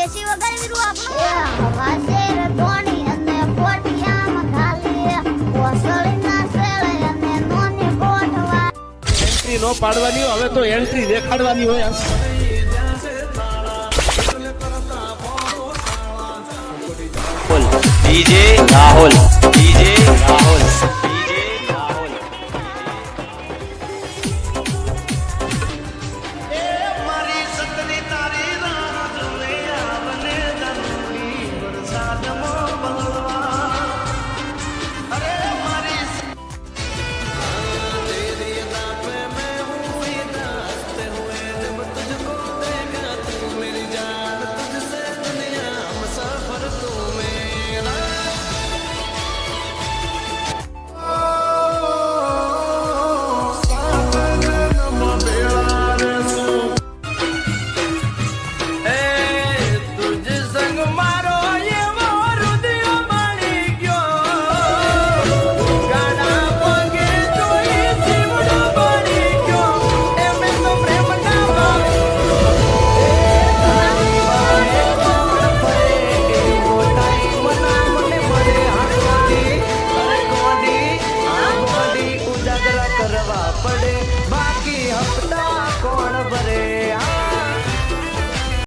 દેશી વગર વીરું આપણું હવાસે રતોણી અને પોટિયામાં ખાલી કોસળીના સેલે અને નોની કોઠવા એન્ટ્રી નો પાડવાની હવે તો એન્ટ્રી દેખાડવાની હોય DJ Rahul.